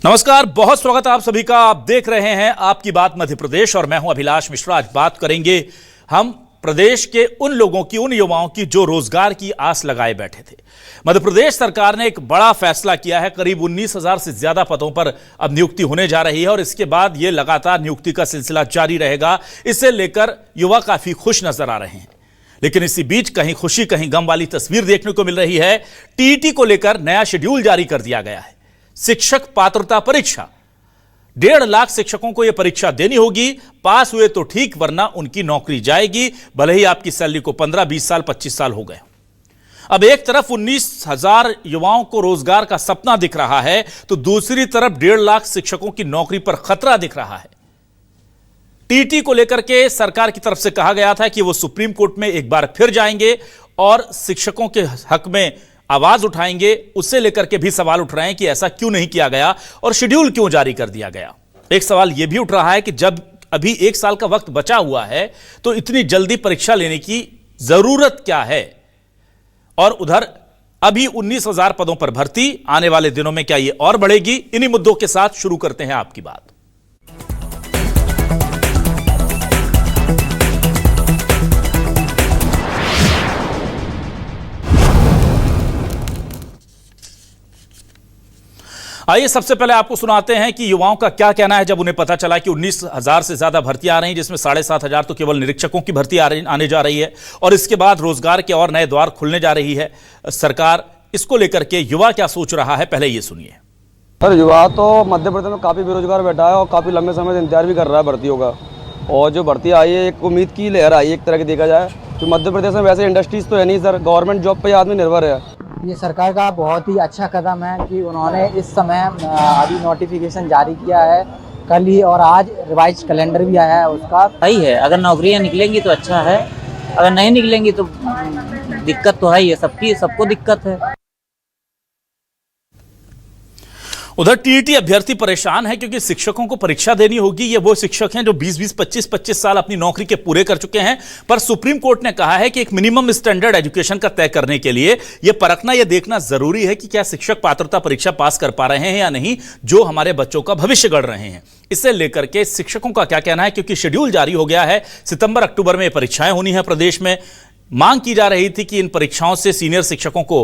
नमस्कार, बहुत स्वागत है आप सभी का। आप देख रहे हैं आपकी बात मध्य प्रदेश और मैं हूं अभिलाष मिश्रा। आज बात करेंगे हम प्रदेश के उन लोगों की, उन युवाओं की जो रोजगार की आस लगाए बैठे थे। मध्य प्रदेश सरकार ने एक बड़ा फैसला किया है। करीब 19,000 से ज्यादा पदों पर अब नियुक्ति होने जा रही है और इसके बाद यह लगातार नियुक्ति का सिलसिला जारी रहेगा। इसे लेकर युवा काफी खुश नजर आ रहे हैं, लेकिन इसी बीच कहीं खुशी कहीं गम वाली तस्वीर देखने को मिल रही है। टीईटी को लेकर नया शेड्यूल जारी कर दिया गया है। शिक्षक पात्रता परीक्षा, 1.5 लाख शिक्षकों को यह परीक्षा देनी होगी। पास हुए तो ठीक, वरना उनकी नौकरी जाएगी, भले ही आपकी सैलरी को 15, 20 साल, 25 साल हो गए। अब एक तरफ 19,000 युवाओं को रोजगार का सपना दिख रहा है, तो दूसरी तरफ 1.5 लाख शिक्षकों की नौकरी पर खतरा दिख रहा है। टीटी को लेकर के सरकार की तरफ से कहा गया था कि वो सुप्रीम कोर्ट में एक बार फिर जाएंगे और शिक्षकों के हक में आवाज उठाएंगे। उससे लेकर के भी सवाल उठ रहे हैं कि ऐसा क्यों नहीं किया गया और शेड्यूल क्यों जारी कर दिया गया। एक सवाल यह भी उठ रहा है कि जब अभी 1 साल का वक्त बचा हुआ है तो इतनी जल्दी परीक्षा लेने की जरूरत क्या है। और उधर अभी 19,000 पदों पर भर्ती, आने वाले दिनों में क्या यह और बढ़ेगी? इन्हीं मुद्दों के साथ शुरू करते हैं आपकी बात। आइए सबसे पहले आपको सुनाते हैं कि युवाओं का क्या कहना है जब उन्हें पता चला कि 19,000 से ज्यादा भर्तियां आ रही हैं, जिसमें 7,500 तो केवल निरीक्षकों की भर्ती आने जा रही है और इसके बाद रोजगार के और नए द्वार खुलने जा रही है सरकार। इसको लेकर के युवा क्या सोच रहा है, पहले ये सुनिए। सर, युवा तो मध्य प्रदेश में काफ़ी बेरोजगार बैठा है और काफ़ी लंबे समय से इंतजार भी कर रहा है भर्तियों का। और जो भर्ती आई है, एक उम्मीद की लहर आई है एक तरह की देखा जाए तो। मध्य प्रदेश में वैसे इंडस्ट्रीज तो है नहीं सर, गवर्नमेंट जॉब पर आदमी निर्भर है। ये सरकार का बहुत ही अच्छा कदम है कि उन्होंने इस समय अभी नोटिफिकेशन जारी किया है। कल ही और आज रिवाइज कैलेंडर भी आया है उसका। सही है, अगर नौकरियां निकलेंगी तो अच्छा है, अगर नहीं निकलेंगी तो दिक्कत तो है ही है, सबको दिक्कत है। उधर टीईटी अभ्यर्थी परेशान है क्योंकि शिक्षकों को परीक्षा देनी होगी। ये वो शिक्षक हैं जो 20-20, 25-25 साल अपनी नौकरी के पूरे कर चुके हैं, पर सुप्रीम कोर्ट ने कहा है कि एक मिनिमम स्टैंडर्ड एजुकेशन का तय करने के लिए यह परखना, यह देखना जरूरी है कि क्या शिक्षक पात्रता परीक्षा पास कर पा रहे हैं या नहीं, जो हमारे बच्चों का भविष्य गढ़ रहे हैं। इससे लेकर के शिक्षकों का क्या कहना है, क्योंकि शेड्यूल जारी हो गया है। सितंबर अक्टूबर में परीक्षाएं होनी है प्रदेश में। मांग की जा रही थी कि इन परीक्षाओं से सीनियर शिक्षकों को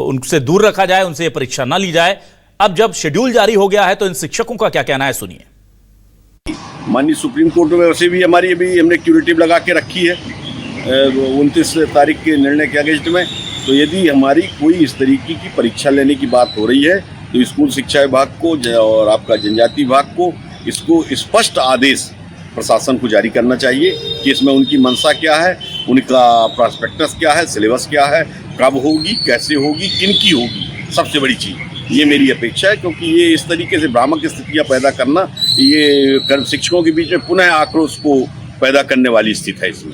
उनसे दूर रखा जाए, उनसे यह परीक्षा ना ली जाए। अब जब शेड्यूल जारी हो गया है तो इन शिक्षकों का क्या कहना है, सुनिए। माननीय सुप्रीम कोर्ट में वैसे भी हमारी अभी हमने क्यूरेटिव लगा के रखी है 29 तारीख के निर्णय के अगेंस्ट में। तो यदि हमारी कोई इस तरीके की परीक्षा लेने की बात हो रही है तो स्कूल शिक्षा विभाग को और आपका जनजाति विभाग को इसको स्पष्ट आदेश प्रशासन को जारी करना चाहिए कि इसमें उनकी मंशा क्या है, उनका प्रॉस्पेक्टस क्या है, सिलेबस क्या है, कब होगी, कैसे होगी, किनकी होगी। सबसे बड़ी चीज़ ये मेरी अपेक्षा है, क्योंकि ये इस तरीके से भ्रामक स्थितियां पैदा करना, ये शिक्षकों के बीच में पुनः आक्रोश को पैदा करने वाली स्थिति है इसमें।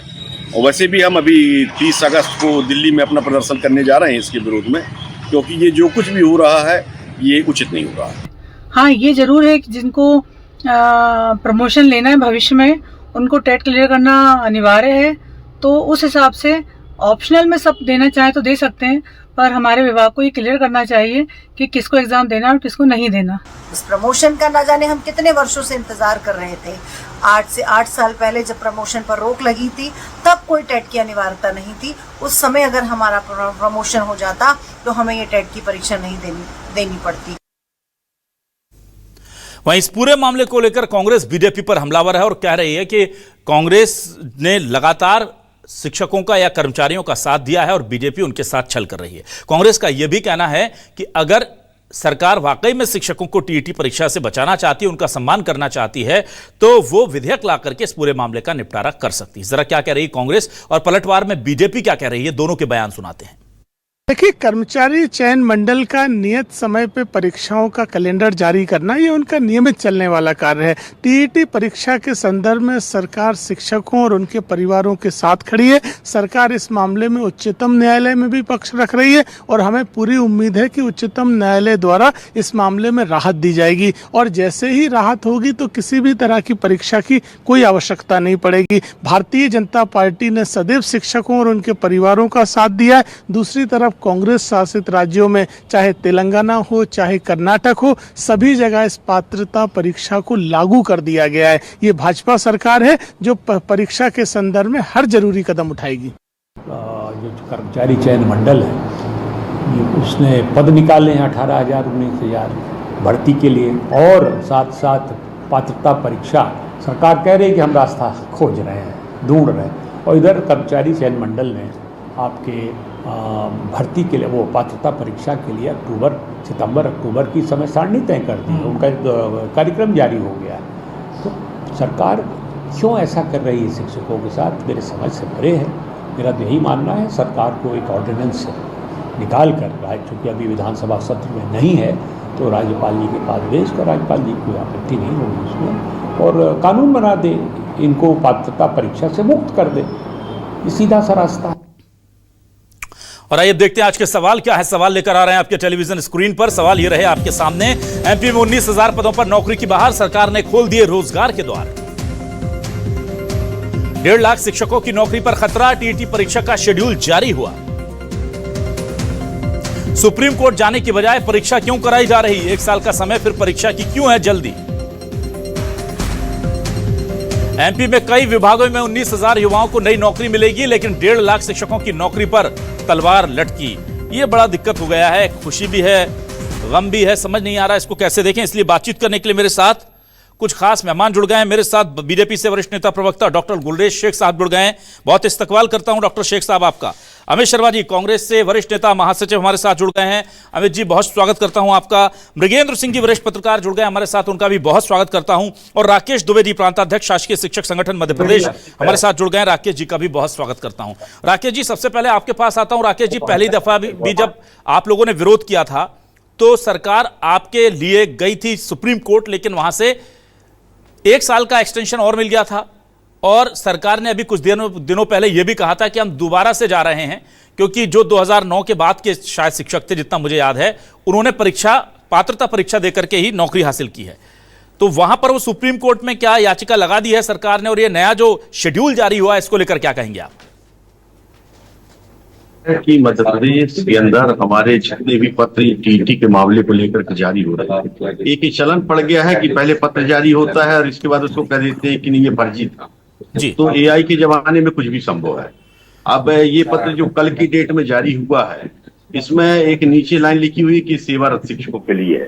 और वैसे भी हम अभी 30 अगस्त को दिल्ली में अपना प्रदर्शन करने जा रहे हैं इसके विरोध में, क्योंकि ये जो कुछ भी हो रहा है ये उचित नहीं हो रहा है। हाँ, ये जरूर है कि जिनको प्रमोशन लेना है भविष्य में, उनको टेट क्लियर करना अनिवार्य है। तो उस हिसाब से ऑप्शनल में सब देना चाहे तो दे सकते हैं, पर हमारे विभाग को ये क्लियर करना चाहिए कि किसको एग्जाम देना और किसको नहीं देना। इस प्रमोशन का ना जाने हम कितने वर्षों से इंतजार कर रहे थे। 8 साल पहले जब प्रमोशन पर रोक लगी थी तब कोई टेट की अनिवार्यता नहीं थी। उस समय अगर हमारा प्रमोशन हो जाता तो हमें ये टेट की परीक्षा नहीं देनी पड़ती। वहीं इस पूरे मामले को लेकर कांग्रेस बीजेपी पर हमलावर है और कह रही है कि कांग्रेस ने लगातार शिक्षकों का या कर्मचारियों का साथ दिया है और बीजेपी उनके साथ छल कर रही है। कांग्रेस का यह भी कहना है कि अगर सरकार वाकई में शिक्षकों को टीईटी परीक्षा से बचाना चाहती है, उनका सम्मान करना चाहती है, तो वो विधेयक ला करके इस पूरे मामले का निपटारा कर सकती है। जरा क्या कह रही है कांग्रेस और पलटवार में बीजेपी क्या कह रही है, दोनों के बयान सुनाते हैं। देखिए, कर्मचारी चयन मंडल का नियत समय पे परीक्षाओं का कैलेंडर जारी करना ये उनका नियमित चलने वाला कार्य है। टीईटी परीक्षा के संदर्भ में सरकार शिक्षकों और उनके परिवारों के साथ खड़ी है। सरकार इस मामले में उच्चतम न्यायालय में भी पक्ष रख रही है और हमें पूरी उम्मीद है कि उच्चतम न्यायालय द्वारा इस मामले में राहत दी जाएगी और जैसे ही राहत होगी तो किसी भी तरह की परीक्षा की कोई आवश्यकता नहीं पड़ेगी। भारतीय जनता पार्टी ने सदैव शिक्षकों और उनके परिवारों का साथ दिया है। दूसरी तरफ कांग्रेस शासित राज्यों में, चाहे तेलंगाना हो चाहे कर्नाटक हो, सभी जगह इस पात्रता परीक्षा को लागू कर दिया गया है। ये भाजपा सरकार है जो परीक्षा के संदर्भ में हर जरूरी कदम उठाएगी। जो कर्मचारी चयन मंडल है उसने पद निकाले हैं 18,000 19,000 भर्ती के लिए, और साथ साथ पात्रता परीक्षा सरकार कह रही है कि हम रास्ता खोज रहे हैं, ढूंढ रहे हैं, और इधर कर्मचारी चयन मंडल ने आपके भर्ती के लिए, वो पात्रता परीक्षा के लिए सितंबर अक्टूबर की समय सारणी तय कर दी है, उनका कार्यक्रम जारी हो गया है। तो सरकार क्यों ऐसा कर रही है शिक्षकों के साथ, मेरे समझ से परे है। मेरा तो यही मानना है सरकार को एक ऑर्डिनेंस निकाल कर, चूँकि अभी विधानसभा सत्र में नहीं है, तो राज्यपाल जी के पास भेज कर, राज्यपाल जी की आपत्ति नहीं होगी उसमें, और कानून बना दे, इनको पात्रता परीक्षा से मुक्त कर दे। ये सीधा सा रास्ता है। और आइए देखते हैं आज के सवाल क्या है। सवाल लेकर आ रहे हैं आपके टेलीविजन स्क्रीन पर। सवाल ये रहे आपके सामने, एमपी में 19,000 पदों पर नौकरी की बहार, सरकार ने खोल दिए रोजगार के द्वार। 1.5 लाख शिक्षकों की नौकरी पर खतरा, टीईटी परीक्षा का शेड्यूल जारी हुआ। सुप्रीम कोर्ट जाने की बजाय परीक्षा क्यों कराई जा रही, 1 साल का समय फिर परीक्षा की क्यों है जल्दी। एमपी में कई विभागों में 19,000 युवाओं को नई नौकरी मिलेगी, लेकिन 1.5 लाख शिक्षकों की नौकरी पर तलवार लटकी। ये बड़ा दिक्कत हो गया है, खुशी भी है, गम भी है, समझ नहीं आ रहा इसको कैसे देखें। इसलिए बातचीत करने के लिए मेरे साथ कुछ खास मेहमान जुड़ गए हैं। मेरे साथ बीजेपी से वरिष्ठ नेता प्रवक्ता डॉक्टर गुलरेज शेख साहब जुड़ गए हैं। बहुत इस्तकबाल करता हूं डॉक्टर शेख साहब आपका। अमित शर्मा जी कांग्रेस से वरिष्ठ नेता महासचिव हमारे साथ जुड़ गए हैं। अमित जी बहुत स्वागत करता हूं आपका। मृगेंद्र सिंह जी वरिष्ठ पत्रकार जुड़ गए हमारे साथ, उनका भी बहुत स्वागत करता हूं। और राकेश दुबे जी प्रांताध्यक्ष शासकीय शिक्षक संगठन मध्य प्रदेश हमारे साथ जुड़ गए हैं, राकेश जी का भी बहुत स्वागत करता हूं। राकेश जी सबसे पहले आपके पास आता हूं। राकेश जी पहली दफा भी जब आप लोगों ने विरोध किया था तो सरकार आपके लिए गई थी सुप्रीम कोर्ट, लेकिन वहां से 1 साल का एक्सटेंशन और मिल गया था, और सरकार ने अभी कुछ दिनों पहले यह भी कहा था कि हम दोबारा से जा रहे हैं, क्योंकि जो 2009 के बाद के शायद शिक्षक थे, जितना मुझे याद है, उन्होंने पात्रता परीक्षा देकर के ही नौकरी हासिल की है। तो वहां पर वो सुप्रीम कोर्ट में क्या याचिका लगा दी है सरकार ने, और ये नया जो शेड्यूल जारी हुआ है इसको लेकर क्या कहेंगे आप? कि मध्य प्रदेश के अंदर हमारे जितने भी पत्र टीईटी के मामले को लेकर के जारी हो रहे हैं, एक ही चलन पड़ गया है कि पहले पत्र जारी होता है और इसके बाद उसको कह देते हैं कि नहीं ये फर्जी था। तो एआई के जमाने में कुछ भी संभव है। अब ये पत्र जो कल की डेट में जारी हुआ है, इसमें एक नीचे लाइन लिखी हुई कि सेवारत शिक्षकों के लिए है,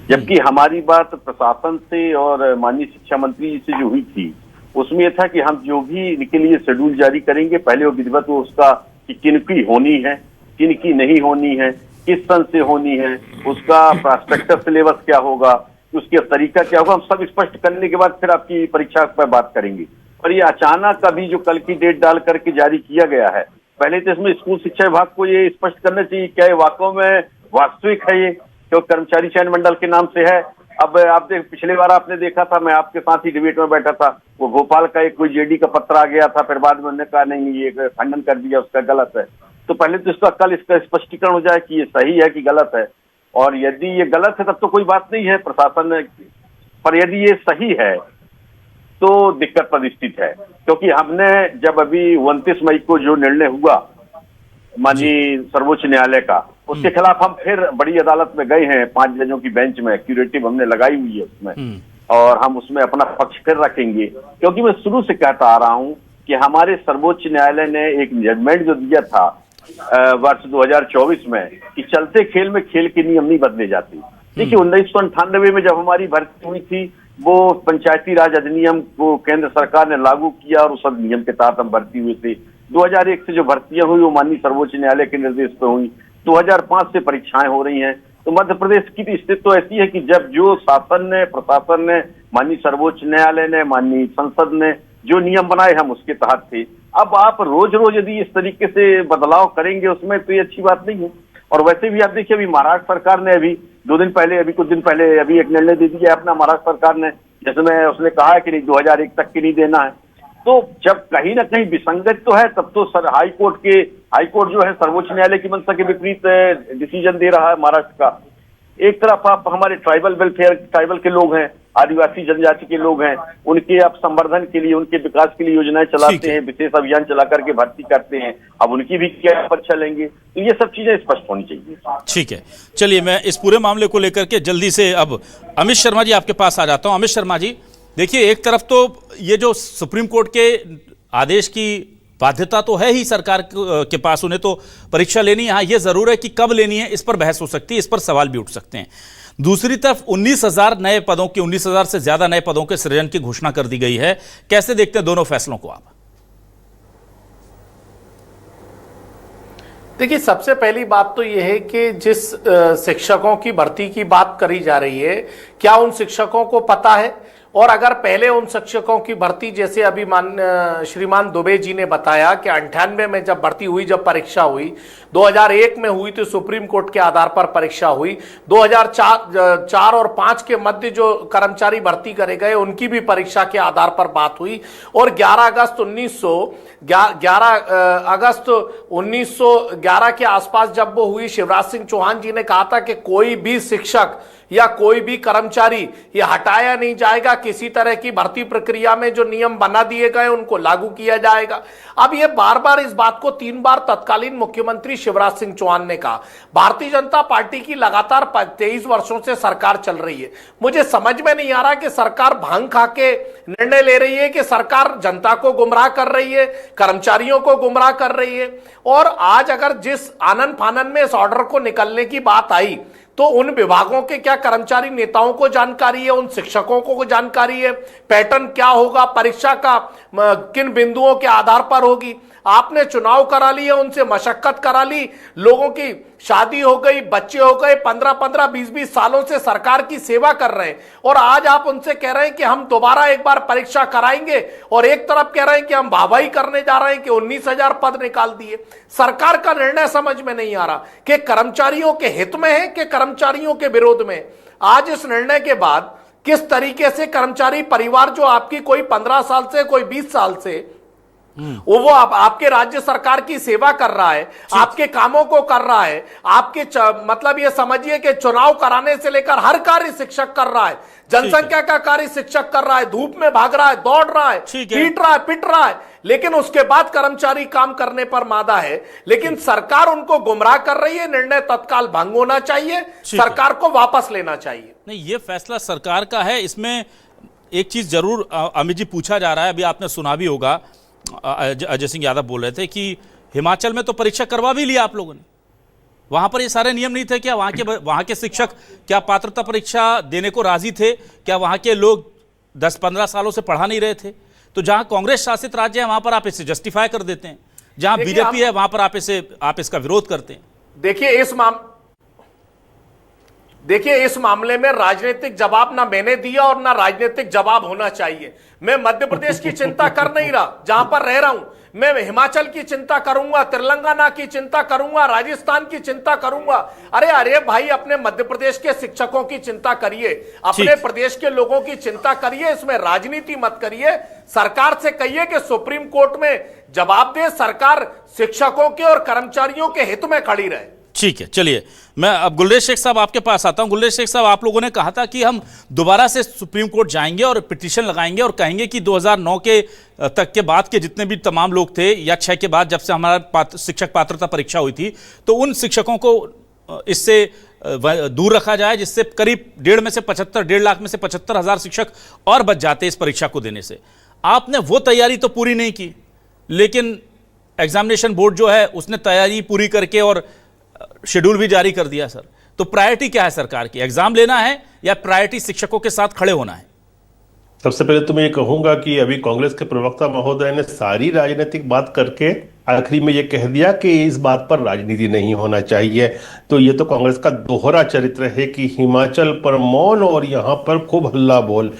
जबकि हमारी बात प्रशासन से और माननीय शिक्षा मंत्री जी से जो हुई थी उसमें यह था कि हम जो भी इनके लिए शेड्यूल जारी करेंगे पहले वो विधिवत वो उसका कि किनकी होनी है, किनकी नहीं होनी है, किस सन से होनी है, उसका प्रॉस्पेक्टस सिलेबस क्या होगा, उसके तरीका क्या होगा, हम सब स्पष्ट करने के बाद फिर आपकी परीक्षा पर बात करेंगे। और ये अचानक अभी जो कल की डेट डाल करके जारी किया गया है, पहले तो इसमें स्कूल शिक्षा विभाग को ये स्पष्ट करना चाहिए क्या ये वाकई में वास्तविक है, ये जो कर्मचारी चयन मंडल के नाम से है। अब आप पिछले बार आपने देखा था, मैं आपके साथ ही डिबेट में बैठा था, वो भोपाल का एक कोई जेडी का पत्र आ गया था, फिर बाद में उन्होंने कहा नहीं ये खंडन कर दिया, उसका गलत है। तो पहले तो इसका कल इसका स्पष्टीकरण हो जाए कि ये सही है कि गलत है, और यदि ये गलत है तब तो कोई बात नहीं है प्रशासन ने, पर यदि ये सही है तो दिक्कत पर स्थित है। क्योंकि हमने जब अभी 29 मई को जो निर्णय हुआ माननीय सर्वोच्च न्यायालय का, उसके खिलाफ हम फिर बड़ी अदालत में गए हैं, 5 जजों की बेंच में, क्यूरेटिव हमने लगाई हुई है उसमें, और हम उसमें अपना पक्ष फिर रखेंगे। क्योंकि मैं शुरू से कहता आ रहा हूं कि हमारे सर्वोच्च न्यायालय ने एक जजमेंट जो दिया था वर्ष 2024 में कि चलते खेल में खेल के नियम नहीं बदले जाते। देखिए 1998 में जब हमारी भर्ती हुई थी, वो पंचायती राज अधिनियम को केंद्र सरकार ने लागू किया और उस अधिनियम के तहत हम भर्ती हुए थे। 2001 से जो भर्तियां हुई वो माननीय सर्वोच्च न्यायालय के निर्देश पर हुई। 2005 से परीक्षाएं हो रही हैं। तो मध्य प्रदेश की स्थिति तो ऐसी है कि जब जो शासन ने, प्रशासन ने, माननीय सर्वोच्च न्यायालय ने, माननीय संसद ने जो नियम बनाए हम उसके तहत थे। अब आप रोज रोज यदि इस तरीके से बदलाव करेंगे उसमें तो ये अच्छी बात नहीं है। और वैसे भी आप देखिए अभी महाराष्ट्र सरकार ने अभी कुछ दिन पहले अभी एक निर्णय दे दिया है अपना महाराष्ट्र सरकार ने, जिसमें उसने कहा है कि नहीं 2001 तक की नहीं देना है। तो जब कहीं ना कहीं विसंगत तो है, तब तो सर हाई कोर्ट जो है सर्वोच्च न्यायालय की मंशा के विपरीत डिसीजन दे रहा है महाराष्ट्र का। एक तरफ आप हमारे ट्राइबल के लोग हैं, आदिवासी जनजाति के लोग हैं, उनके अब संवर्धन के लिए, उनके विकास के लिए योजनाएं चलाते हैं, विशेष अभियान चला करके भर्ती करते हैं। अब उनकी भी क्या परीक्षा लेंगे, तो ये सब चीजें स्पष्ट होनी चाहिए। ठीक है, चलिए मैं इस पूरे मामले को लेकर के जल्दी से अब अमित शर्मा जी आपके पास आ जाता हूं। अमित शर्मा जी, देखिए एक तरफ तो ये जो सुप्रीम कोर्ट के आदेश की बाध्यता तो है ही सरकार के पास, उन्हें तो परीक्षा लेनी है। हाँ, ये जरूर है कि कब लेनी है इस पर बहस हो सकती है, इस पर सवाल भी उठ सकते हैं। दूसरी तरफ 19,000 नए पदों के 19,000 से ज्यादा नए पदों के सृजन की घोषणा कर दी गई है। कैसे देखते हैं दोनों फैसलों को आप? देखिए, सबसे पहली बात तो यह है कि जिस शिक्षकों की भर्ती की बात करी जा रही है, क्या उन शिक्षकों को पता है? और अगर पहले उन शिक्षकों की भर्ती, जैसे अभी श्रीमान दुबे जी ने बताया कि 98 में जब भर्ती हुई, जब परीक्षा हुई, 2001 में हुई तो सुप्रीम कोर्ट के आधार पर परीक्षा हुई, 2004 और 5 के मध्य जो कर्मचारी भर्ती करे गए उनकी भी परीक्षा के आधार पर बात हुई, और 11 अगस्त 1911 के आसपास जब वो हुई, शिवराज सिंह चौहान जी ने कहा था कि कोई भी शिक्षक या कोई भी कर्मचारी ये हटाया नहीं जाएगा, किसी तरह की भर्ती प्रक्रिया में जो नियम बना दिए गए उनको लागू किया जाएगा। अब ये बार बार इस बात को 3 बार तत्कालीन मुख्यमंत्री शिवराज सिंह चौहान ने कहा। भारतीय जनता पार्टी की लगातार 23 वर्षों से सरकार चल रही है। मुझे समझ में नहीं आ रहा कि सरकार भांग खा के निर्णय ले रही है, कि सरकार जनता को गुमराह कर रही है, कर्मचारियों को गुमराह कर रही है। और आज अगर जिस आनन फानन में इस ऑर्डर को निकलने की बात आई, तो उन विभागों के क्या कर्मचारी नेताओं को जानकारी है, उन शिक्षकों को जानकारी है, पैटर्न क्या होगा, परीक्षा का किन बिंदुओं के आधार पर होगी? आपने चुनाव करा लिए, उनसे मशक्कत करा ली, लोगों की शादी हो गई, बच्चे हो गए, 15-15, 20-20 सालों से सरकार की सेवा कर रहे हैं, और आज आप उनसे कह रहे हैं कि हम दोबारा एक बार परीक्षा कराएंगे, और एक तरफ कह रहे हैं कि हम वाहवाही करने जा रहे हैं कि 19,000 पद निकाल दिए। सरकार का निर्णय समझ में नहीं आ रहा कि कर्मचारियों के हित में है कि कर्मचारियों के विरोध में। आज इस निर्णय के बाद किस तरीके से कर्मचारी परिवार, जो आपकी कोई 15 साल से, कोई 20 साल से वो आपके राज्य सरकार की सेवा कर रहा है, आपके कामों को कर रहा है, आपके मतलब ये समझिए कि चुनाव कराने से लेकर हर कार्य शिक्षक कर रहा है, जनसंख्या का कार्य शिक्षक कर रहा है, धूप में भाग रहा है, दौड़ रहा है, पीट रहा है, पिट रहा है, लेकिन उसके बाद कर्मचारी काम करने पर मादा है। लेकिन सरकार उनको गुमराह कर रही है। निर्णय तत्काल भंग होना चाहिए, सरकार को वापस लेना चाहिए। नहीं, ये फैसला सरकार का है। इसमें एक चीज जरूर अमित जी पूछा जा रहा है, अभी आपने सुना भी होगा, अजय सिंह यादव बोल रहे थे कि हिमाचल में तो परीक्षा करवा भी लिया आप लोगों ने, वहां पर ये सारे नियम नहीं थे क्या? वहां के शिक्षक क्या पात्रता परीक्षा देने को राजी थे क्या? वहां के लोग 10-15 सालों से पढ़ा नहीं रहे थे? तो जहां कांग्रेस शासित राज्य है वहां पर आप इसे जस्टिफाई कर देते हैं, जहां बीजेपी है वहां पर आप इसका विरोध करते हैं। देखिए, इस मामले में राजनीतिक जवाब ना मैंने दिया और ना राजनीतिक जवाब होना चाहिए। मैं मध्य प्रदेश की चिंता कर नहीं रहा, जहां पर रह रहा हूं। मैं हिमाचल की चिंता करूंगा, तेलंगाना की चिंता करूंगा, राजस्थान की चिंता करूंगा। अरे भाई, अपने मध्य प्रदेश के शिक्षकों की चिंता करिए, अपने प्रदेश के लोगों की चिंता करिए, इसमें राजनीति मत करिए। सरकार से कहिए कि सुप्रीम कोर्ट में जवाब दे, सरकार शिक्षकों के और कर्मचारियों के हित में खड़ी रहे। ठीक है, चलिए मैं अब गुलरेज शेख साहब आपके पास आता हूं। गुलरेज शेख साहब, आप लोगों ने कहा था कि हम दोबारा से सुप्रीम कोर्ट जाएंगे और पिटीशन लगाएंगे और कहेंगे कि 2009 के तक के बाद के जितने भी तमाम लोग थे, या 6 के बाद जब से हमारा शिक्षक पात्रता परीक्षा हुई थी, तो उन शिक्षकों को इससे दूर रखा जाए, जिससे करीब 1.5 लाख में से 75,000 शिक्षक और बच जाते इस परीक्षा को देने से। आपने वो तैयारी तो पूरी नहीं की, लेकिन एग्जामिनेशन बोर्ड जो है उसने तैयारी पूरी करके और शेड्यूल भी जारी कर दिया। सर, तो प्रायोरिटी क्या है सरकार की? एग्जाम लेना है या प्रायोरिटी शिक्षकों के साथ खड़े होना है? सबसे पहले तो मैं ये कहूंगा कि अभी कांग्रेस के प्रवक्ता महोदय ने सारी राजनीतिक बात करके आखिरी में ये कह दिया कि इस बात पर राजनीति नहीं होना चाहिए। तो ये तो कांग्रेस का दोहरा चरित्र है कि हिमाचल पर मौन और यहाँ पर खूब हल्ला बोल।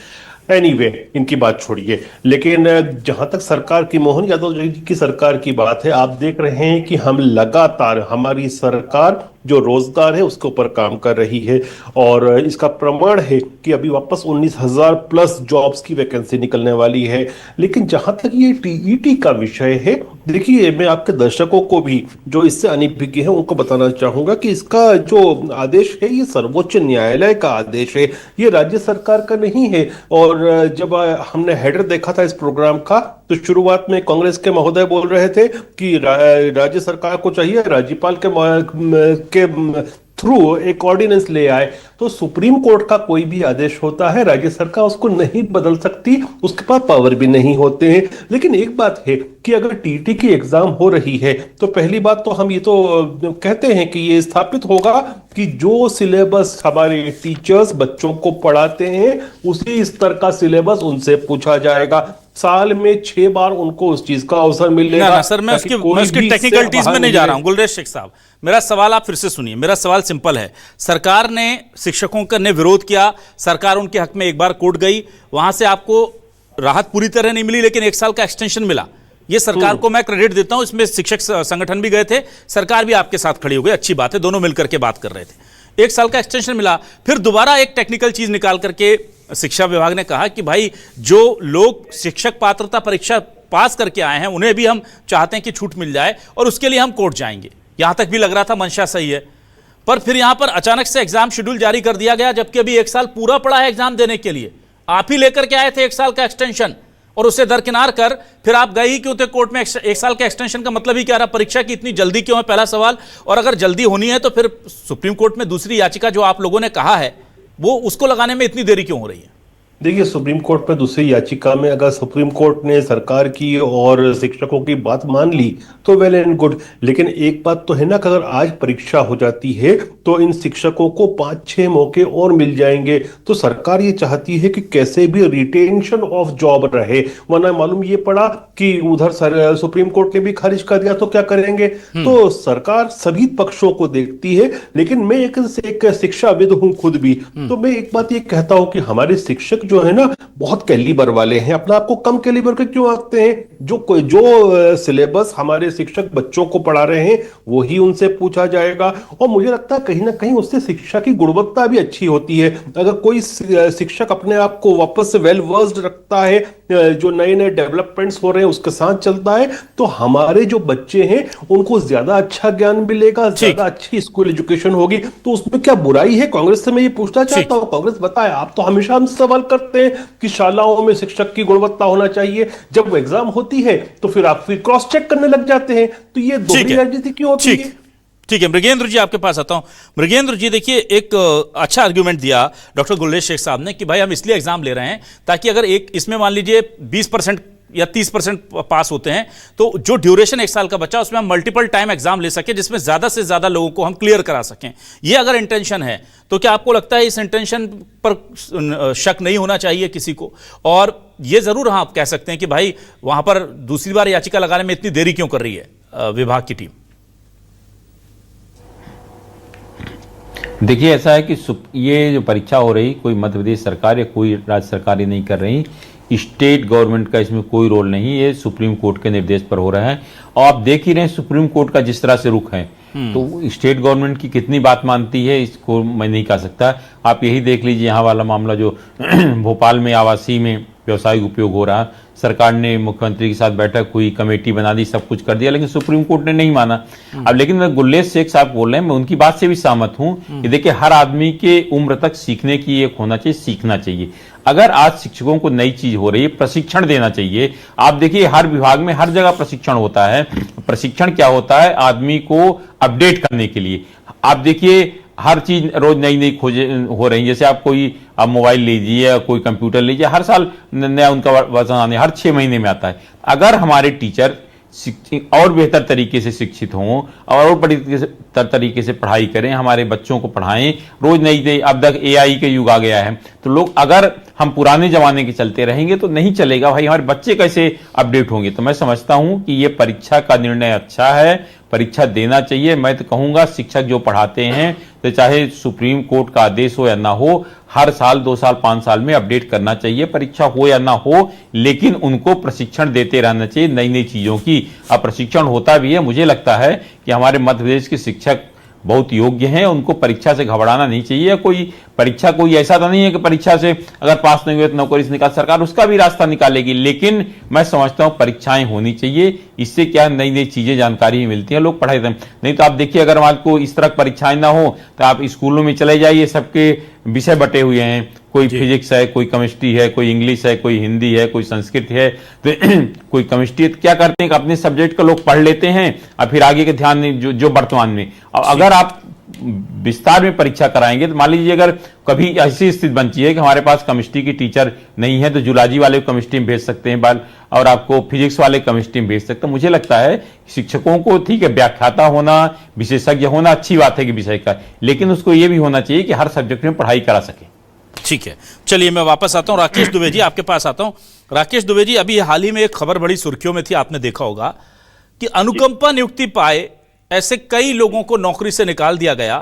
एनीवे, इनकी बात छोड़िए, लेकिन जहां तक सरकार की, मोहन यादव जी की सरकार की बात है, आप देख रहे हैं कि हम लगातार, हमारी सरकार जो रोजगार है उसके ऊपर काम कर रही है, और इसका प्रमाण है कि अभी वापस 19,000 प्लस जॉब्स की वैकेंसी निकलने वाली है। लेकिन जहां तक ये टीईटी का विषय है, देखिए, मैं आपके दर्शकों को भी जो इससे अनभिज्ञ हैं उनको बताना चाहूंगा कि इसका जो आदेश है ये सर्वोच्च न्यायालय का आदेश है, ये राज्य सरकार का नहीं है। और जब हमने हेडर देखा था इस प्रोग्राम का तो शुरुआत में कांग्रेस के महोदय बोल रहे थे कि राज्य सरकार को चाहिए राज्यपाल के थ्रू एक ऑर्डिनेंस ले आए। तो सुप्रीम कोर्ट का कोई भी आदेश होता है राज्य सरकार उसको नहीं बदल सकती, उसके पास पावर भी नहीं होते हैं। लेकिन एक बात है कि अगर टीटी की एग्जाम हो रही है तो पहली बात तो हम ये तो कहते हैं कि ये स्थापित होगा कि जो सिलेबस हमारे टीचर्स बच्चों को पढ़ाते हैं उसी स्तर का सिलेबस उनसे पूछा जाएगा। साल में 6 बार उनको उस चीज का अवसर मिलेगा। ना सर, मैं उसकी टेक्निकलिटीज में नहीं जा रहा हूं। गुलरेज शेख साहब, मेरा सवाल आप फिर से सुनिए। मेरा सवाल सिंपल है, सरकार ने शिक्षकों का ने विरोध किया, सरकार उनके हक में एक बार कोर्ट गई, वहां से आपको राहत पूरी तरह नहीं मिली लेकिन 1 साल का एक्सटेंशन मिला। ये सरकार को मैं क्रेडिट देता हूं, इसमें शिक्षक संगठन भी गए थे, सरकार भी आपके साथ खड़ी हो गई, अच्छी बात है, दोनों मिलकर के बात कर रहे थे। 1 साल का एक्सटेंशन मिला, फिर दोबारा एक टेक्निकल चीज निकाल करके शिक्षा विभाग ने कहा कि भाई जो लोग शिक्षक पात्रता परीक्षा पास करके आए हैं उन्हें भी हम चाहते हैं कि छूट मिल जाए और उसके लिए हम कोर्ट जाएंगे। यहां तक भी लग रहा था मंशा सही है, पर फिर यहां पर अचानक से एग्जाम शेड्यूल जारी कर दिया गया, जबकि अभी 1 साल पूरा पड़ा है एग्जाम देने के लिए। आप ही लेकर के आए थे 1 साल का एक्सटेंशन और उसे दरकिनार कर फिर आप गए ही क्यों थे कोर्ट में? 1 साल का एक्सटेंशन का मतलब ही क्या रहा? परीक्षा की इतनी जल्दी क्यों है, पहला सवाल। और अगर जल्दी होनी है तो फिर सुप्रीम कोर्ट में दूसरी याचिका जो आप लोगों ने कहा है वो उसको लगाने में इतनी देरी क्यों हो रही है? देखिए, सुप्रीम कोर्ट में दूसरी याचिका में अगर सुप्रीम कोर्ट ने सरकार की और शिक्षकों की बात मान ली तो वेल एंड गुड, लेकिन एक बात तो है ना कि अगर आज परीक्षा हो जाती है तो इन शिक्षकों को 5-6 मौके और मिल जाएंगे। तो सरकार ये चाहती है कि कैसे भी रिटेंशन ऑफ जॉब रहे, वरना मालूम ये पड़ा कि उधर सुप्रीम कोर्ट ने भी खारिज कर दिया तो क्या करेंगे। तो सरकार सभी पक्षों को देखती है, लेकिन मैं एक शिक्षाविद हूं खुद भी, तो मैं एक बात ये कहता हूं कि हमारे शिक्षक जो है ना बहुत कैलिबर वाले हैं। अपने आप को कम कैलिबर के क्यों आंकते हैं? जो सिलेबस हमारे शिक्षक बच्चों को पढ़ा रहे हैं वही उनसे पूछा जाएगा और मुझे लगता है कहीं ना कहीं उससे शिक्षा की गुणवत्ता भी अच्छी होती है। अगर कोई शिक्षक अपने आप को वापस से वेल वर्स्ड रखता है, जो नए नए डेवलपमेंट्स हो रहे हैं उसके साथ चलता है, तो हमारे जो बच्चे हैं उनको ज्यादा अच्छा ज्ञान मिलेगा, ज्यादा अच्छी स्कूल एजुकेशन होगी। तो उसमें क्या बुराई है? कांग्रेस से मैं ये पूछना चाहता हूं, कांग्रेस बताए, आप तो हमेशा हमसे सवाल करते हैं कि शालाओं में शिक्षक की गुणवत्ता होना चाहिए, जब एग्जाम होती है तो फिर आप फिर क्रॉस चेक करने लग जाते हैं। तो ये दोहरी राजनीति क्यों होती है? ठीक है, मृगेंद्र जी आपके पास आता हूं। मृगेंद्र जी, देखिए एक अच्छा आर्ग्यूमेंट दिया डॉक्टर गुलरेज शेख साहब ने कि भाई हम इसलिए एग्जाम ले रहे हैं ताकि अगर एक इसमें मान लीजिए 20% या 30% पास होते हैं तो जो ड्यूरेशन 1 साल का बच्चा उसमें हम मल्टीपल टाइम एग्जाम ले सकें, जिसमें ज्यादा से ज्यादा लोगों को हम क्लियर करा सकें। ये अगर इंटेंशन है तो क्या आपको लगता है इस इंटेंशन पर शक नहीं होना चाहिए किसी को? और ये जरूर हाँ आप कह सकते हैं कि भाई वहां पर दूसरी बार याचिका लगाने में इतनी देरी क्यों कर रही है विभाग की टीम? देखिए, ऐसा है कि ये जो परीक्षा हो रही कोई मध्य प्रदेश सरकार या कोई राज्य सरकार नहीं कर रही, स्टेट गवर्नमेंट का इसमें कोई रोल नहीं, ये सुप्रीम कोर्ट के निर्देश पर हो रहा है। और आप देख ही रहे हैं सुप्रीम कोर्ट का जिस तरह से रुख है, तो स्टेट गवर्नमेंट की कितनी बात मानती है इसको मैं नहीं कह सकता। आप यही देख लीजिए यहाँ वाला मामला जो भोपाल में आवासीय में व्यावसायिक उपयोग हो रहा, सरकार ने मुख्यमंत्री के साथ बैठक हुई, कमेटी बना दी, सब कुछ कर दिया, लेकिन सुप्रीम कोर्ट ने नहीं माना। अब लेकिन मैं गुलरेज शेख साहब बोल रहे हैं, मैं उनकी बात से भी सहमत हूं कि देखिए हर आदमी के उम्र तक सीखने की एक होना चाहिए, सीखना चाहिए। अगर आज शिक्षकों को नई चीज हो रही है, प्रशिक्षण देना चाहिए। आप देखिए हर विभाग में हर जगह प्रशिक्षण होता है। प्रशिक्षण क्या होता है? आदमी को अपडेट करने के लिए। आप देखिए हर चीज रोज नई नई खोजे हो रही है। जैसे आप कोई आप मोबाइल लीजिए या कोई कंप्यूटर लीजिए, हर साल नया उनका वर्जन आने, हर 6 महीने में आता है। अगर हमारे टीचर और बेहतर तरीके से शिक्षित हों और बेहतर तरीके से पढ़ाई करें, हमारे बच्चों को पढ़ाएं, रोज नई नई, अब तक AI के युग आ गया है, तो लोग अगर हम पुराने जमाने के चलते रहेंगे तो नहीं चलेगा भाई, हमारे बच्चे कैसे अपडेट होंगे। तो मैं समझता हूं कि ये परीक्षा का निर्णय अच्छा है, परीक्षा देना चाहिए। मैं तो कहूंगा शिक्षक जो पढ़ाते हैं तो चाहे सुप्रीम कोर्ट का आदेश हो या ना हो, हर साल 2 साल 5 साल में अपडेट करना चाहिए, परीक्षा हो या ना हो, लेकिन उनको प्रशिक्षण देते रहना चाहिए नई नई चीजों की। अब प्रशिक्षण होता भी है। मुझे लगता है कि हमारे मध्य प्रदेश के शिक्षक बहुत योग्य हैं, उनको परीक्षा से घबराना नहीं चाहिए। कोई परीक्षा कोई ऐसा तो नहीं है कि परीक्षा से अगर पास नहीं हुए तो नौकरी से निकाल, सरकार उसका भी रास्ता निकालेगी, लेकिन मैं समझता हूं परीक्षाएं होनी चाहिए, इससे क्या नई नई चीजें जानकारी मिलती हैं, लोग पढ़ाई। नहीं तो आप देखिए, अगर मान को इस तरह परीक्षाएं ना हो तो आप स्कूलों में चले जाइए, सबके विषय बटे हुए हैं, कोई फिजिक्स है, कोई केमिस्ट्री है, कोई इंग्लिश है, कोई हिंदी है, कोई संस्कृत है, तो कोई केमिस्ट्री है। तो क्या करते हैं कि अपने सब्जेक्ट का लोग पढ़ लेते हैं और फिर आगे के ध्यान नहीं, जो वर्तमान में। अगर आप विस्तार में परीक्षा कराएंगे तो मान लीजिए अगर कभी ऐसी स्थिति बनती है कि हमारे पास केमिस्ट्री की टीचर नहीं है, तो जूलॉजी वाले को केमिस्ट्री में भेज सकते हैं और आपको फिजिक्स वाले केमिस्ट्री में भेज सकते हैं। मुझे लगता है शिक्षकों को ठीक है, व्याख्याता होना, विशेषज्ञ होना अच्छी बात है कि विषय का, लेकिन उसको यह भी होना चाहिए कि हर सब्जेक्ट में पढ़ाई करा सके। ठीक है, चलिए मैं वापस आता हूं। राकेश दुबे जी, आपके पास आता हूं। राकेश दुबे जी, अभी हाल ही में एक खबर बड़ी सुर्खियों में थी, आपने देखा होगा कि अनुकंपा नियुक्ति पाए ऐसे कई लोगों को नौकरी से निकाल दिया गया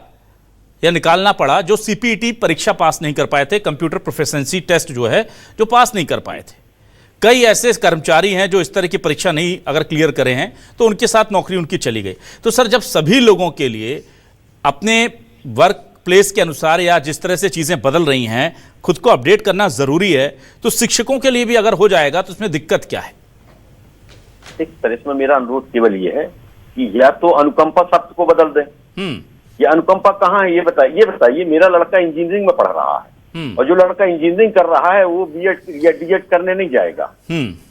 या निकालना पड़ा जो सीपीईटी परीक्षा पास नहीं कर पाए थे, कंप्यूटर प्रोफिशिएंसी टेस्ट जो है जो पास नहीं कर पाए थे। कई ऐसे कर्मचारी हैं जो इस तरह की परीक्षा नहीं अगर क्लियर करे हैं तो उनके साथ नौकरी उनकी चली गई। तो सर, जब सभी लोगों के लिए अपने वर्क प्लेस के अनुसार या जिस तरह से चीजें बदल रही हैं खुद को अपडेट करना जरूरी है, तो शिक्षकों के लिए भी अगर हो जाएगा तो इसमें दिक्कत क्या है? सर, इसमें मेरा अनुरोध केवल ये है कि या तो अनुकंपा शब्द को बदल दें। ये अनुकंपा कहाँ है ये बताइए। मेरा लड़का इंजीनियरिंग में पढ़ रहा है और जो लड़का इंजीनियरिंग कर रहा है वो बीएड या डीएड करने नहीं जाएगा,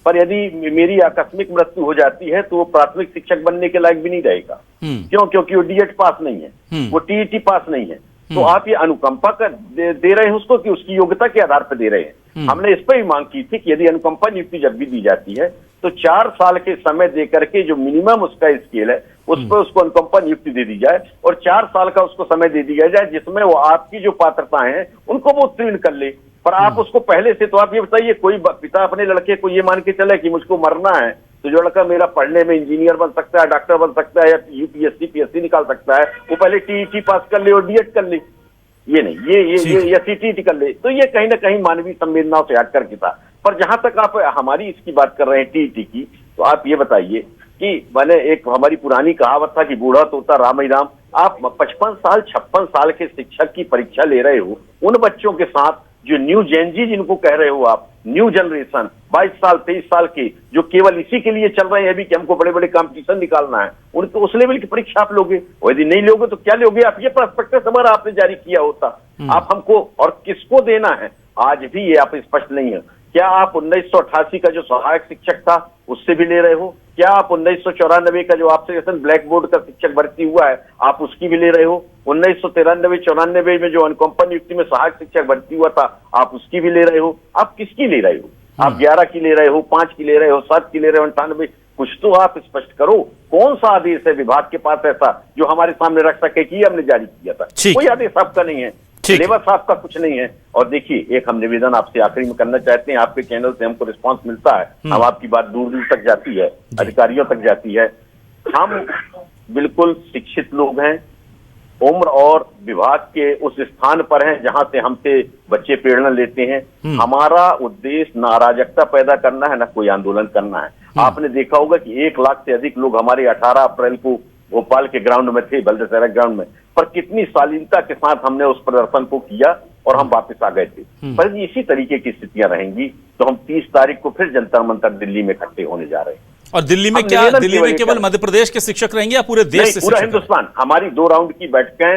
पर यदि मेरी आकस्मिक मृत्यु हो जाती है तो वो प्राथमिक शिक्षक बनने के लायक भी नहीं रहेगा। क्यों? क्योंकि वो डीएड पास नहीं है, वो टीईटी पास नहीं है। तो आप ये अनुकंपा कर दे रहे हैं उसको कि उसकी योग्यता के आधार पर दे रहे हैं। हमने इस पर ही मांग की थी कि यदि अनुकंपा नियुक्ति जब भी दी जाती है तो 4 साल के समय दे करके जो मिनिमम उसका स्केल है उस पर उसको अनुकंपा नियुक्ति दे दी जाए और 4 साल का उसको समय दे दिया जाए जिसमें वो आपकी जो पात्रताएं हैं उनको वो उत्तीर्ण कर ले। पर आप उसको पहले से, तो आप ये बताइए, कोई पिता अपने लड़के को ये मान के चले कि मुझको मरना है तो जो लड़का मेरा पढ़ने में इंजीनियर बन सकता है, डॉक्टर बन सकता है या यूपीएससी पीएससी निकाल सकता है, वो पहले टीईटी पास कर ले और डीएड कर ले। ये नहीं, ये या सीटीटी कर ले। तो ये कहीं ना कहीं मानवीय संवेदनाओं से हट करके था। पर जहां तक आप हमारी इसकी बात कर रहे हैं टीईटी की, तो आप ये बताइए कि मैंने एक हमारी पुरानी कहावत था कि बूढ़ा तोता राम ही राम। आप 55 साल 56 साल के शिक्षक की परीक्षा ले रहे हो उन बच्चों के साथ जो न्यू जेनजी जिनको कह रहे हो आप, न्यू जनरेशन 22 साल 23 साल के जो केवल इसी के लिए चल रहे हैं अभी कि हमको बड़े बड़े कंपटीशन निकालना है, उनको उस लेवल की परीक्षा आप लोगे। और यदि नहीं लोगे तो क्या लोगे आप? ये प्रॉस्पेक्टस हमारा आपने जारी किया होता, आप हमको और किसको देना है आज भी ये आप स्पष्ट नहीं है। क्या आप 1988 का जो सहायक शिक्षक था उससे भी ले रहे हो? क्या आप 1994 का जो आपसे ब्लैक बोर्ड का शिक्षक भर्ती हुआ है आप उसकी भी ले रहे हो? 1993-94 में जो अनुकंपा नियुक्ति में सहायक शिक्षक भर्ती हुआ था आप उसकी भी ले रहे हो? आप किसकी ले रहे हो? आप 11 की ले रहे हो, 5 की ले रहे हो, 7 की ले रहे हो, 98? कुछ तो आप स्पष्ट करो। कौन सा आदेश है विभाग के पास ऐसा जो हमारे सामने रख सके कि हमने जारी किया था? कोई आदेश आपका नहीं है, सिलेबस आपका कुछ नहीं है। और देखिए, एक हम निवेदन आपसे आखिरी में करना चाहते हैं, आपके चैनल से हमको रिस्पांस मिलता है, हम आपकी बात दूर दूर तक जाती है, अधिकारियों तक जाती है। हम बिल्कुल शिक्षित लोग हैं, उम्र और विभाग के उस स्थान पर हैं जहां से हमसे बच्चे प्रेरणा लेते हैं। हमारा उद्देश्य न अराजकता पैदा करना है, न कोई आंदोलन करना है। आपने देखा होगा कि 1 लाख से अधिक लोग हमारे 18 अप्रैल को भोपाल के ग्राउंड में थे, बलदेसरा ग्राउंड में, पर कितनी शालीनता के साथ हमने उस प्रदर्शन को किया और हम वापस आ गए थे। पर इसी तरीके की स्थितियां रहेंगी तो हम 30 तारीख को फिर जंतर मंतर दिल्ली में इकट्ठे होने जा रहे हैं। और दिल्ली में क्या, दिल्ली में केवल मध्य प्रदेश के शिक्षक रहेंगे या पूरे देश से? पूरा हिंदुस्तान। हमारी 2 राउंड की बैठकें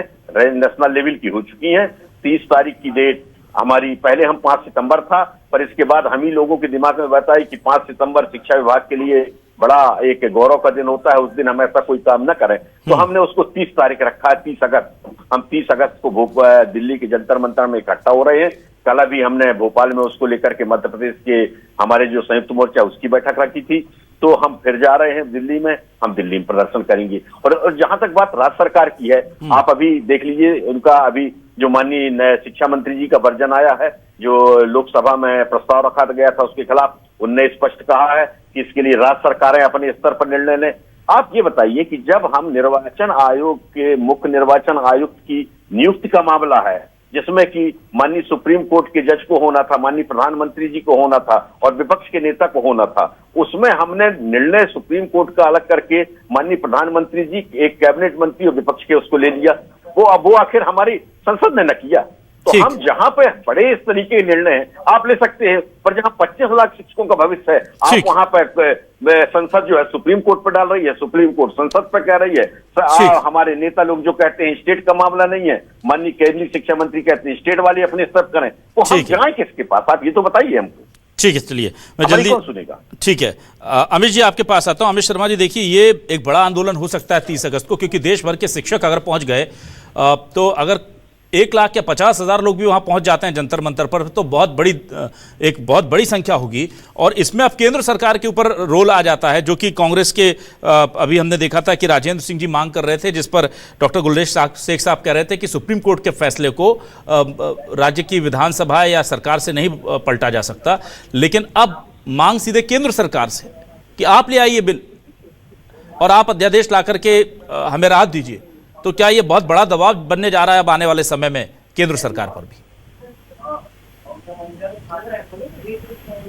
नेशनल लेवल की हो चुकी हैं। 30 तारीख की डेट हमारी, पहले हम 5 सितंबर था, पर इसके बाद हम ही लोगों के दिमाग में बताई कि 5 सितंबर शिक्षा विभाग के लिए बड़ा एक गौरव का दिन होता है, उस दिन हम ऐसा कोई काम न करें, तो हमने उसको 30 तारीख रखा है, 30 अगस्त। हम 30 अगस्त को दिल्ली के जंतर मंतर में इकट्ठा हो रहे हैं। कल अभी हमने भोपाल में उसको लेकर के मध्य प्रदेश के हमारे जो संयुक्त मोर्चा उसकी बैठक रखी थी, तो हम फिर जा रहे हैं दिल्ली में, हम दिल्ली में प्रदर्शन करेंगे। और जहां तक बात राज्य सरकार की है, आप अभी देख लीजिए, उनका अभी जो माननीय नए शिक्षा मंत्री जी का वर्जन आया है, जो लोकसभा में प्रस्ताव रखा गया था उसके खिलाफ, उनने स्पष्ट कहा है कि इसके लिए राज्य सरकारें अपने स्तर पर निर्णय लें। आप ये बताइए कि जब हम निर्वाचन आयोग के मुख्य निर्वाचन आयुक्त की नियुक्ति का मामला है, जिसमें कि माननीय सुप्रीम कोर्ट के जज को होना था, माननीय प्रधानमंत्री जी को होना था और विपक्ष के नेता को होना था, उसमें हमने निर्णय सुप्रीम कोर्ट का अलग करके माननीय प्रधानमंत्री जी, एक कैबिनेट मंत्री और विपक्ष के उसको ले लिया। वो आखिर हमारी संसद ने न किया। तो हम जहां पे बड़े इस तरीके के निर्णय आप ले सकते हैं, पर जहां 25 लाख शिक्षकों का भविष्य है, आप वहां पर संसद जो है सुप्रीम कोर्ट पर डाल रही है, सुप्रीम कोर्ट संसद पर कह रही है, हमारे नेता लोग जो कहते हैं स्टेट का मामला नहीं है, माननीय केंद्रीय शिक्षा मंत्री कहते हैं स्टेट वाले अपने स्तर करें, तो हम जाएं किसके पास? आप ये तो बताइए हमको। ठीक है, चलिए मैं जल्दी सुनेगा। ठीक है, अमित जी आपके पास आता हूं। अमित शर्मा जी, देखिए ये एक बड़ा आंदोलन हो सकता है 30 अगस्त को, क्योंकि देश भर के शिक्षक अगर पहुंच गए तो अगर 1 लाख या 50,000 लोग भी वहां पहुंच जाते हैं जंतर मंतर पर, तो एक बहुत बड़ी संख्या होगी। और इसमें अब केंद्र सरकार के ऊपर रोल आ जाता है, जो कि कांग्रेस के अभी हमने देखा था कि राजेंद्र सिंह जी मांग कर रहे थे, जिस पर डॉक्टर गुलरेज शेख साहब कह रहे थे कि सुप्रीम कोर्ट के फैसले को राज्य की विधानसभा या सरकार से नहीं पलटा जा सकता। लेकिन अब मांग सीधे केंद्र सरकार से कि आप ले आइए बिल और आप अध्यादेश ला करके हमें राहत दीजिए। तो क्या ये बहुत बड़ा दबाव बनने जा रहा है अब आने वाले समय में केंद्र सरकार पर भी?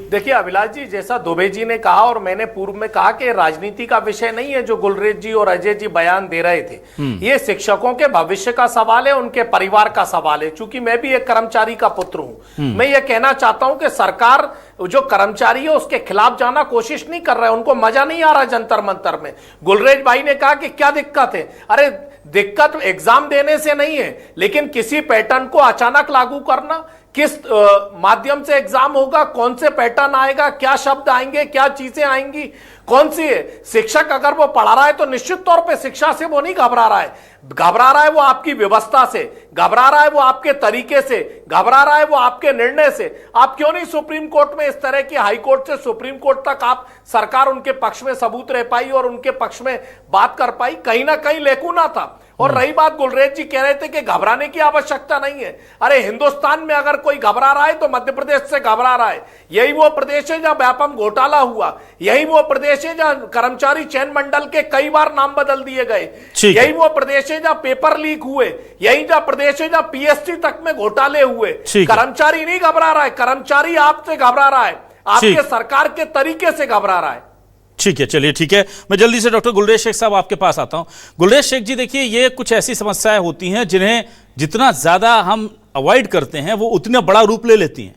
देखिए अभिलाष जी, जैसा दुबे जी ने कहा और मैंने पूर्व में कहा कि राजनीति का विषय नहीं है जो गुलरेज जी और अजय जी बयान दे रहे थे। ये शिक्षकों के भविष्य का सवाल है, उनके परिवार का सवाल है। चूंकि मैं भी एक कर्मचारी का पुत्र हूं, मैं ये कहना चाहता हूं कि सरकार जो कर्मचारी है उसके खिलाफ जाना कोशिश नहीं कर रहा है, उनको मजा नहीं आ रहा जंतर मंतर में। गुलरेज भाई ने कहा कि क्या दिक्कत है, अरे दिक्कत एग्जाम देने से नहीं है, लेकिन किसी पैटर्न को अचानक लागू करना, किस माध्यम से एग्जाम होगा, कौन से पैटर्न आएगा, क्या शब्द आएंगे, क्या चीजें आएंगी, कौन सी है। शिक्षक अगर वो पढ़ा रहा है तो निश्चित तौर पे शिक्षा से वो नहीं घबरा रहा है, घबरा रहा है वो आपकी व्यवस्था से, घबरा रहा है वो आपके तरीके से, घबरा रहा है वो आपके निर्णय से। आप क्यों नहीं सुप्रीम कोर्ट में इस तरह की, हाई कोर्ट से सुप्रीम कोर्ट तक आप सरकार उनके पक्ष में सबूत रह पाई और उनके पक्ष में बात कर पाई? कहीं ना कहीं लेकुना था। और रही बात, गुलरेज जी कह रहे थे कि घबराने की आवश्यकता नहीं है। अरे हिंदुस्तान में अगर कोई घबरा रहा है तो मध्य प्रदेश से घबरा रहा है। यही वो प्रदेश है जहां व्यापम घोटाला हुआ, यही वो प्रदेश है जहां कर्मचारी चयन मंडल के कई बार नाम बदल दिए गए, यही वो प्रदेश है जहां पेपर लीक हुए, यही जहां प्रदेश है जहां पीएससी तक में घोटाले हुए। कर्मचारी नहीं घबरा रहा है, कर्मचारी आपसे घबरा रहा है, आपके सरकार के तरीके से घबरा रहा है। ठीक है, चलिए ठीक है, मैं जल्दी से डॉक्टर गुलरेज शेख साहब आपके पास आता हूं। गुलरेज शेख जी, देखिए ये कुछ ऐसी समस्याएं होती हैं जिन्हें जितना ज्यादा हम अवॉइड करते हैं वो उतना बड़ा रूप ले लेती हैं,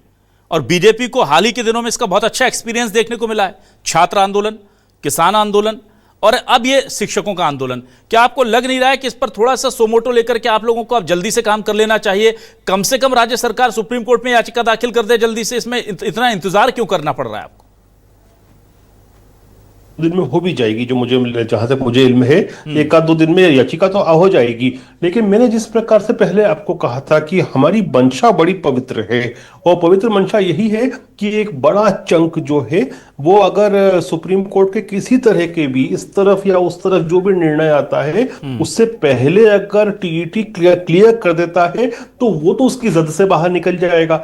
और बीजेपी को हाल ही के दिनों में इसका बहुत अच्छा एक्सपीरियंस देखने को मिला है। छात्र आंदोलन, किसान आंदोलन और अब ये शिक्षकों का आंदोलन। क्या आपको लग नहीं रहा है कि इस पर थोड़ा सा सोमोटो लेकर के आप लोगों को अब जल्दी से काम कर लेना चाहिए? कम से कम राज्य सरकार सुप्रीम कोर्ट में याचिका दाखिल कर दे जल्दी से, इसमें इतना इंतजार क्यों करना पड़ रहा है आपको? दिन में हो भी जाएगी, जो मुझे जहां तक मुझे इल्म है 1-2 दिन में याचिका तो हो जाएगी। लेकिन मैंने जिस प्रकार से पहले आपको कहा था कि हमारी मंशा बड़ी पवित्र है, और पवित्र मंशा यही है कि एक बड़ा चंक जो है वो अगर सुप्रीम कोर्ट के किसी तरह के भी इस तरफ या उस तरफ जो भी निर्णय आता है उससे पहले अगर टीईटी क्लियर कर देता है तो वो तो उसकी जद से बाहर निकल जाएगा।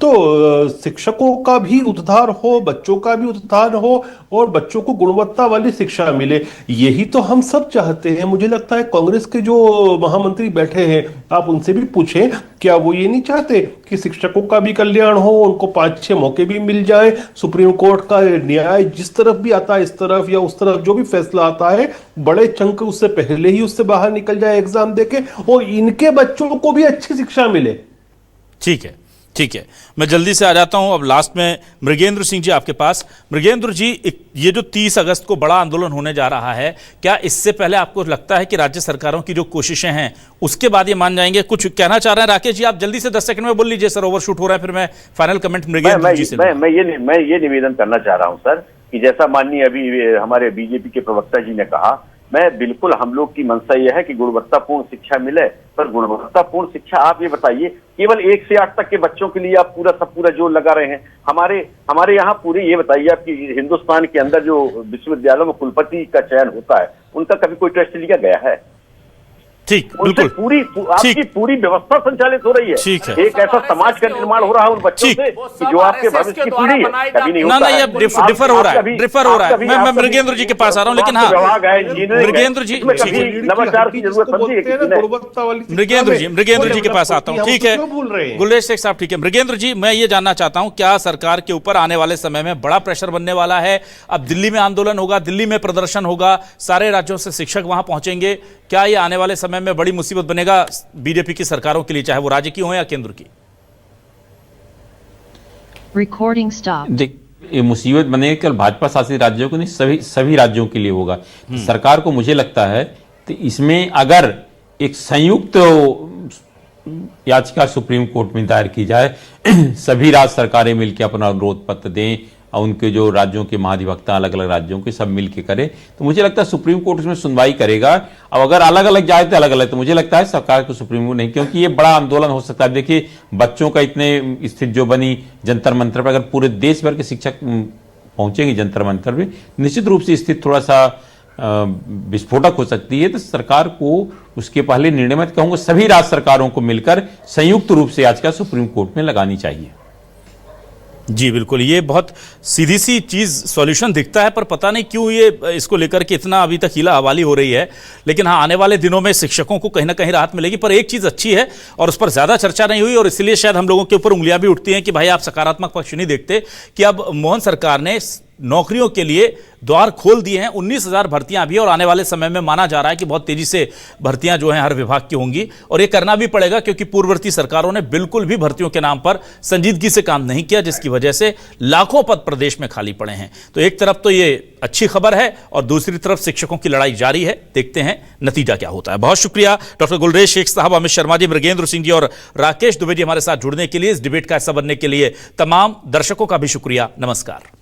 तो शिक्षकों का भी उद्धार हो, बच्चों का भी उद्धार हो और बच्चों को गुणवत्ता वाली शिक्षा मिले, यही तो हम सब चाहते हैं। मुझे लगता है कांग्रेस के जो महामंत्री बैठे हैं, आप उनसे भी पूछें, क्या वो ये नहीं चाहते कि शिक्षकों का भी कल्याण हो, उनको 5-6 मौके भी मिल जाए, सुप्रीम कोर्ट का न्याय जिस तरफ भी आता है, इस तरफ या उस तरफ जो भी फैसला आता है, बड़े चंक उससे पहले ही उससे बाहर निकल जाए एग्जाम देके, और इनके बच्चों को भी अच्छी शिक्षा मिले। ठीक है, ठीक है, मैं जल्दी से आ जाता हूं अब लास्ट में मृगेंद्र सिंह जी आपके पास। मृगेंद्र जी, ये जो 30 अगस्त को बड़ा आंदोलन होने जा रहा है, क्या इससे पहले आपको लगता है कि राज्य सरकारों की जो कोशिशें हैं उसके बाद ये मान जाएंगे? कुछ कहना चाह रहे हैं राकेश जी, आप जल्दी से 10 सेकंड में बोल लीजिए सर, ओवरशूट हो रहा है, फिर मैं फाइनल कमेंट मृगेंद्र जी से। मैं ये निवेदन करना चाह रहा हूं सर कि जैसा माननीय अभी हमारे बीजेपी के प्रवक्ता जी ने कहा, मैं बिल्कुल, हम लोग की मंशा यह है कि गुणवत्तापूर्ण शिक्षा मिले, पर गुणवत्तापूर्ण शिक्षा आप ये बताइए, केवल 1 से 8 तक के बच्चों के लिए आप पूरा जोर लगा रहे हैं। हमारे यहाँ पूरे, ये बताइए आपकी हिंदुस्तान के अंदर जो विश्वविद्यालयों में कुलपति का चयन होता है, उनका कभी कोई टेस्ट लिया गया है? ठीक, बिल्कुल, आपकी पूरी व्यवस्था संचालित हो रही है। ठीक है, एक ऐसा समाज का निर्माण हो रहा है उन बच्चों से कि जो आपके भविष्य की पीढ़ी है, कभी नहीं होता है। ये डिफर हो रहा है। मैं मृगेंद्र जी के पास आ रहा हूं, लेकिन हाँ मृगेंद्र जी, नवाचार की जरूरत पड़ती है। मृगेंद्र जी के पास आता हूं। ठीक है गुलरेज शेख साहब, ठीक है मृगेंद्र जी, मैं ये जानना चाहता हूं, क्या सरकार के ऊपर आने वाले समय में बड़ा प्रेशर बनने वाला है? अब दिल्ली में आंदोलन होगा, दिल्ली में प्रदर्शन होगा, सारे राज्यों से शिक्षक वहां पहुंचेंगे, क्या ये आने वाले समय में बड़ी मुसीबत बनेगा बीजेपी की सरकारों के लिए, चाहे वो राज्य की हो या केंद्र की? Recording stopped. देख, ये मुसीबत बने केवल भाजपा शासित राज्यों को नहीं, सभी राज्यों के लिए होगा। सरकार को मुझे लगता है तो इसमें अगर एक संयुक्त याचिका सुप्रीम कोर्ट में दायर की जाए, सभी राज्य सरकारें मिलकर अपना अनुरोध पत्र दें और उनके जो राज्यों के महाधिवक्ता अलग अलग राज्यों के सब मिलकर करें, तो मुझे लगता है सुप्रीम कोर्ट उसमें सुनवाई करेगा। अब अगर अलग अलग जाए तो अलग अलग, तो मुझे लगता है सरकार को सुप्रीम कोर्ट नहीं, क्योंकि ये बड़ा आंदोलन हो सकता है। देखिए बच्चों का इतने स्थिति जो बनी जंतर मंतर पर, अगर पूरे देश भर के शिक्षक पहुंचेंगे जंतर मंतर पे, निश्चित रूप से स्थिति थोड़ा सा विस्फोटक हो सकती है। तो सरकार को उसके पहले निर्णय में कहूंगा सभी राज्य सरकारों को मिलकर संयुक्त रूप से याचिका सुप्रीम कोर्ट में लगानी चाहिए। जी बिल्कुल, ये बहुत सीधी सी चीज़ सॉल्यूशन दिखता है, पर पता नहीं क्यों ये इसको लेकर के इतना अभी तक हीला हवाली हो रही है। लेकिन हाँ, आने वाले दिनों में शिक्षकों को कहीं ना कहीं राहत मिलेगी। पर एक चीज़ अच्छी है और उस पर ज़्यादा चर्चा नहीं हुई, और इसलिए शायद हम लोगों के ऊपर उंगलियां भी उठती हैं कि भाई आप सकारात्मक पक्ष नहीं देखते, कि अब मोहन सरकार ने नौकरियों के लिए द्वार खोल दिए हैं। 19,000 भर्तियां अभी, और आने वाले समय में माना जा रहा है कि बहुत तेजी से भर्तियां जो हैं हर विभाग की होंगी, और ये करना भी पड़ेगा क्योंकि पूर्ववर्ती सरकारों ने बिल्कुल भी भर्तियों के नाम पर संजीदगी से काम नहीं किया, जिसकी वजह से लाखों पद प्रदेश में खाली पड़े हैं। तो एक तरफ तो ये अच्छी खबर है और दूसरी तरफ शिक्षकों की लड़ाई जारी है। देखते हैं नतीजा क्या होता है। बहुत शुक्रिया डॉक्टर गुलरेज शेख साहब, अमित शर्मा जी, मृगेंद्र सिंह जी और राकेश दुबे जी हमारे साथ जुड़ने के लिए, इस डिबेट का हिस्सा बनने के लिए। तमाम दर्शकों का भी शुक्रिया। नमस्कार।